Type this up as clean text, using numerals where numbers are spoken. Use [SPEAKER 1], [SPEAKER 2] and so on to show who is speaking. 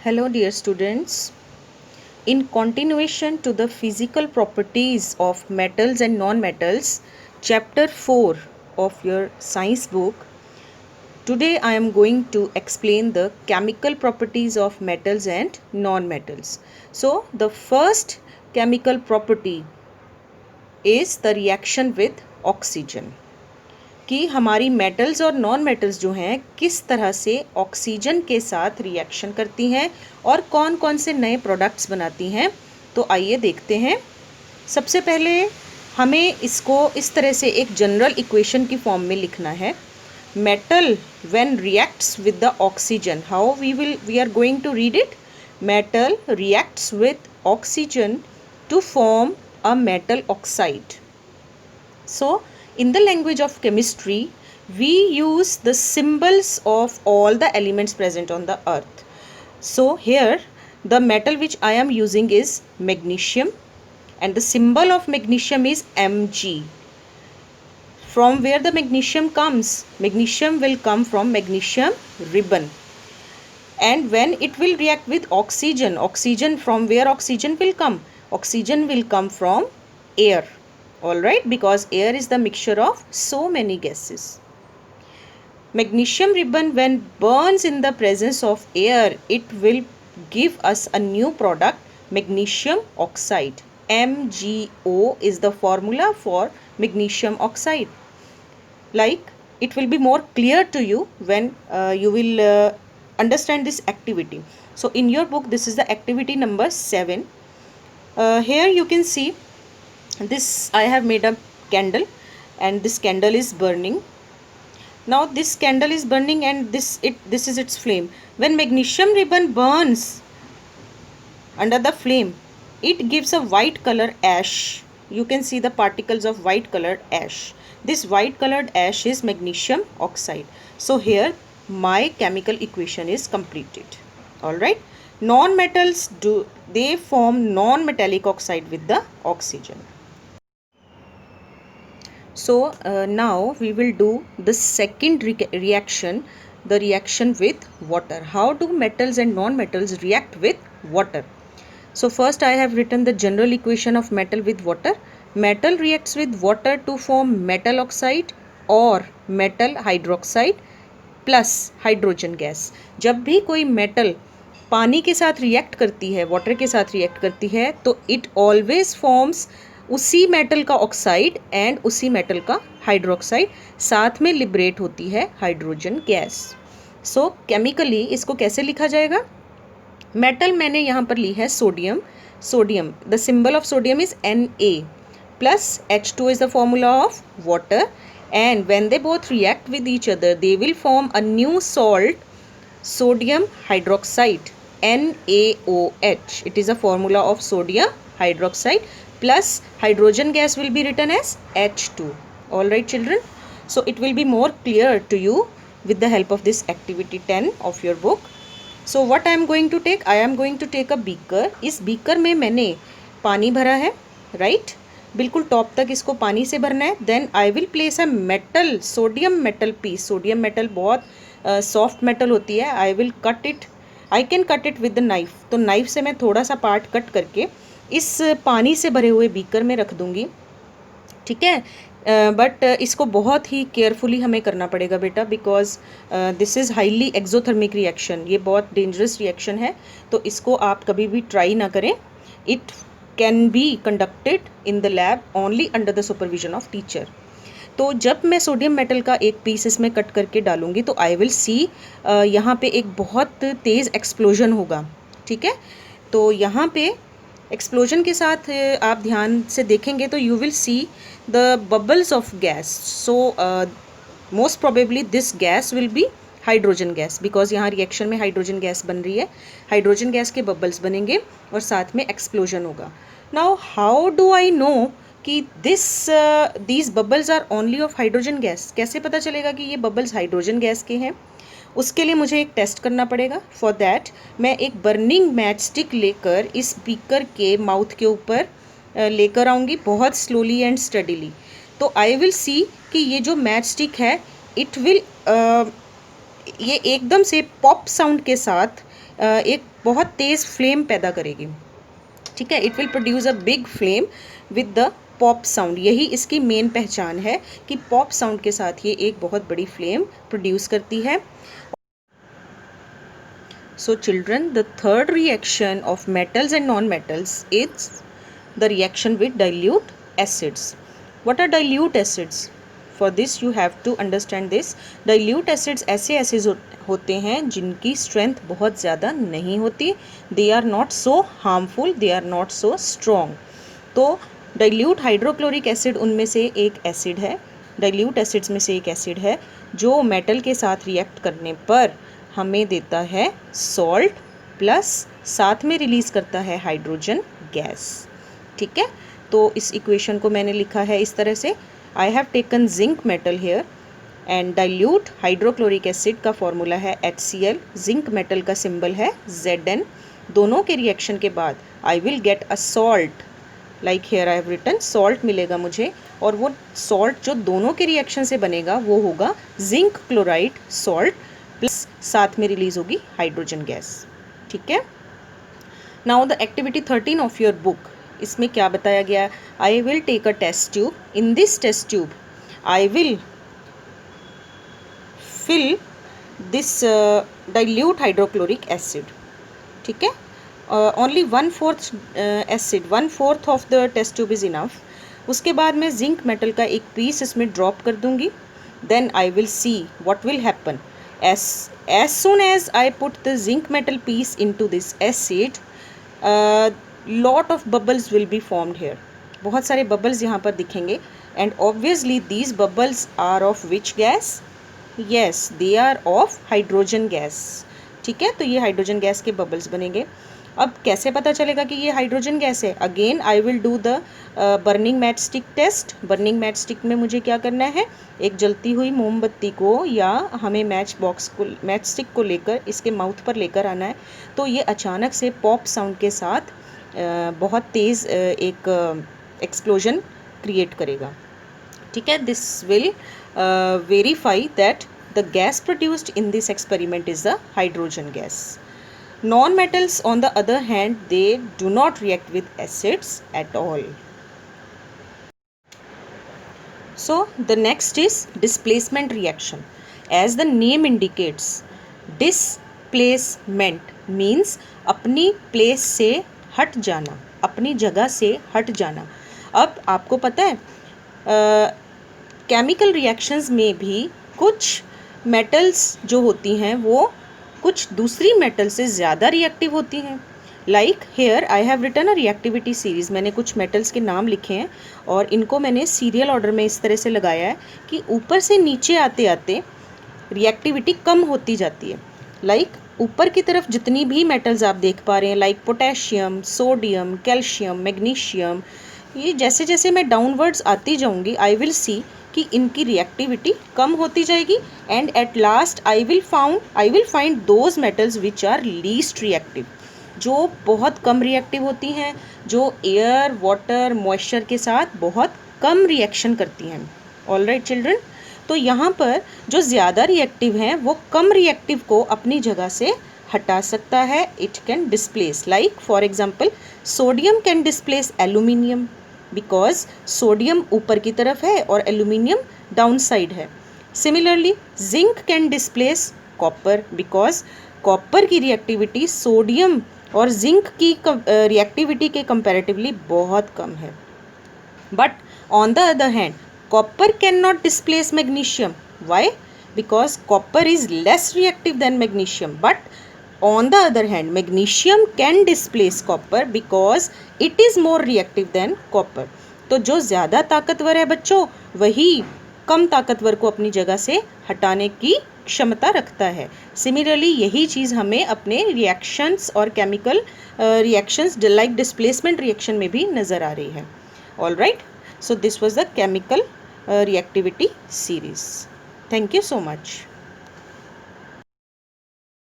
[SPEAKER 1] Hello, dear students. In continuation to the physical properties of metals and non-metals, chapter 4 of your science book, today I am going to explain the chemical properties of metals and non-metals. So, the first chemical property is the reaction with oxygen. कि हमारी metals और non metals जो हैं किस तरह से oxygen के साथ रिएक्शन करती हैं और कौन कौन से नए प्रोडक्ट्स बनाती हैं। तो आइए देखते हैं। सबसे पहले हमें इसको इस तरह से एक जनरल इक्वेशन की फॉर्म में लिखना है। Metal when reacts with the oxygen, how we are going to read it. Metal reacts with oxygen to form a metal oxide. So, in the language of chemistry, we use the symbols of all the elements present on the earth. So, here the metal which I am using is magnesium, and the symbol of magnesium is Mg. From where the magnesium comes? Magnesium will come from magnesium ribbon. And when it will react with oxygen, oxygen from where oxygen will come? Oxygen will come from air. Alright, because air is the mixture of so many gases. Magnesium ribbon, when burns in the presence of air, it will give us a new product, magnesium oxide. MgO is the formula for magnesium oxide. Like, it will be more clear to you when you will understand this activity. So in your book, this is the activity number 7. Here you can see this. I have made a candle and this candle is burning. Now this candle is burning and this is its flame. When magnesium ribbon burns under the flame, it gives a white color ash. You can see the particles of white colored ash. This white colored ash is magnesium oxide. So here my chemical equation is completed. All right. Non-metals they form non-metallic oxide with the oxygen. So now we will do the second reaction, the reaction with water. How do metals and non-metals react with water? So first I have written the general equation of metal with water. Metal reacts with water to form metal oxide or metal hydroxide plus hydrogen gas. जब भी कोई metal पानी के साथ react करती है, water के साथ रिएक्ट करती है, तो इट ऑलवेज फॉर्म्स उसी मेटल का ऑक्साइड एंड उसी मेटल का हाइड्रोक्साइड, साथ में लिबरेट होती है हाइड्रोजन गैस. सो केमिकली इसको कैसे लिखा जाएगा? मेटल मैंने यहाँ पर ली है sodium. Sodium, the symbol of sodium is Na plus H2 is the formula of water, and when they both react with each other they will form a new salt, sodium hydroxide, NaOH. It is a formula of sodium hydroxide plus hydrogen gas will be written as H2. All right children, so it will be more clear to you with the help of this activity 10 of your book. So what I am going to take? I am going to take a beaker. इस beaker में मैंने पानी भरा है, right? बिल्कुल top तक इसको पानी से भरना है. Then I will place a metal, sodium metal piece. Sodium metal बहुत सॉफ्ट मेटल होती है. I will cut it, I can cut it with the knife. तो नाइफ से मैं थोड़ा सा पार्ट कट करके इस पानी से भरे हुए बीकर में रख दूंगी. ठीक है, बट इसको बहुत ही केयरफुली हमें करना पड़ेगा बेटा, because this is highly exothermic reaction. ये बहुत डेंजरस रिएक्शन है, तो इसको आप कभी भी ट्राई ना करें. It can be conducted in the lab only under the supervision of teacher. तो जब मैं सोडियम मेटल का एक पीस इसमें कट करके डालूंगी तो आई विल सी यहाँ पे एक बहुत तेज़ एक्सप्लोजन होगा. ठीक है, तो यहाँ पे एक्सप्लोजन के साथ आप ध्यान से देखेंगे तो you will see the bubbles of gas. So most probably this gas will be hydrogen gas, because यहाँ रिएक्शन में हाइड्रोजन गैस बन रही है. हाइड्रोजन गैस के बबल्स बनेंगे और साथ में एक्सप्लोजन होगा. Now how do I know कि these bubbles are only of hydrogen gas? कैसे पता चलेगा कि ये बबल्स हाइड्रोजन गैस के हैं? उसके लिए मुझे एक टेस्ट करना पड़ेगा. फॉर दैट मैं एक बर्निंग मैच स्टिक लेकर इस बीकर के माउथ के ऊपर लेकर आऊँगी बहुत स्लोली एंड स्टडीली. तो आई विल सी कि ये जो मैच स्टिक है इट विल ये एकदम से पॉप साउंड के साथ एक बहुत तेज़ फ्लेम पैदा करेगी, ठीक है। It will produce a big flame with the pop sound. यही इसकी मेन पहचान है कि पॉप साउंड के साथ ये एक बहुत बड़ी फ्लेम प्रोड्यूस करती है। So children, the third reaction of metals and non-metals is the reaction with dilute acids. What are dilute acids? For this you have to understand this. Dilute acids ऐसे acids होते हैं जिनकी strength बहुत ज़्यादा नहीं होती. They are not so harmful, they are not so strong. तो dilute hydrochloric acid उनमें से एक acid है, dilute acids में से एक acid है जो metal के साथ react करने पर हमें देता है सॉल्ट प्लस साथ में रिलीज़ करता है हाइड्रोजन गैस, ठीक है। तो इस इक्वेशन को मैंने लिखा है इस तरह से, I have taken zinc metal here and dilute hydrochloric acid का फॉर्मूला है HCl, जिंक मेटल का सिंबल है Zn। दोनों के रिएक्शन के बाद I will get a salt, like here I have written salt मिलेगा मुझे, और वो सॉल्ट जो दोनों के रिएक्शन से बनेगा वो होगा जिंक क्लोराइड सॉल्ट प्लस साथ में रिलीज होगी हाइड्रोजन गैस, ठीक है। Now the activity 13 of your book, इसमें क्या बताया गया, I will take a test tube, in this test tube I will fill this dilute hydrochloric acid, ठीक है। Only 1/4 acid, 1/4 of the test tube is enough. उसके बाद मैं zinc metal का एक पीस इसमें ड्रॉप कर दूंगी, then I will see what will happen. As soon as I put the zinc metal piece into this acid, lot of bubbles will be formed here. बहुत सारे bubbles यहाँ पर दिखेंगे, and obviously these bubbles are of which gas? Yes, they are of hydrogen gas, ठीक है। तो ये hydrogen gas के बबल्स बनेंगे। अब कैसे पता चलेगा कि ये हाइड्रोजन गैस है? Again I will do the burning match stick test. Burning match stick में मुझे क्या करना है, एक जलती हुई मोमबत्ती को या हमें मैच बॉक्स को, मैच स्टिक को लेकर इसके माउथ पर लेकर आना है। तो ये अचानक से पॉप साउंड के साथ बहुत तेज़ एक एक्सप्लोजन क्रिएट करेगा, ठीक है। This will verify that the gas produced in this experiment is the hydrogen gas. Non-metals on the other hand, they do not react with acids at all. So the next is displacement reaction. As the name indicates, displacement means अपनी place से हट जाना, अपनी जगह से हट जाना। अब आपको पता है केमिकल रिएक्शंस में भी कुछ मेटल्स जो होती हैं वो कुछ दूसरी मेटल से ज़्यादा रिएक्टिव होती हैं। Like here I have written a reactivity series, मैंने कुछ मेटल्स के नाम लिखे हैं और इनको मैंने सीरियल ऑर्डर में इस तरह से लगाया है कि ऊपर से नीचे आते आते रिएक्टिविटी कम होती जाती है। लाइक ऊपर की तरफ जितनी भी मेटल्स आप देख पा रहे हैं, like potassium, sodium, calcium, magnesium, ये जैसे जैसे मैं डाउनवर्ड्स आती जाऊंगी आई विल सी कि इनकी रिएक्टिविटी कम होती जाएगी, and at last I will find those metals which are least reactive, जो बहुत कम रिएक्टिव होती हैं, जो एयर, वाटर, मॉइस्चर के साथ बहुत कम रिएक्शन करती हैं। ऑल राइट चिल्ड्रन, तो यहाँ पर जो ज़्यादा रिएक्टिव हैं वो कम रिएक्टिव को अपनी जगह से हटा सकता है, it can displace. Like for example sodium can displace aluminium because sodium ऊपर की तरफ है और एल्यूमिनियम डाउन साइड है। Similarly zinc can displace copper because copper की रिएक्टिविटी सोडियम और जिंक की रिएक्टिविटी के कंपैरेटिवली बहुत कम है। But on the other hand copper cannot displace magnesium. Why? Because copper is less reactive than magnesium. But on the other hand, magnesium can displace copper because it is more reactive than copper. तो जो ज़्यादा ताकतवर है बच्चों वही कम ताकतवर को अपनी जगह से हटाने की क्षमता रखता है। सिमिलरली यही चीज़ हमें अपने रिएक्शंस और chemical reactions like displacement reaction में भी नज़र आ रही है। All right, so this was the chemical reactivity series. Thank you so much.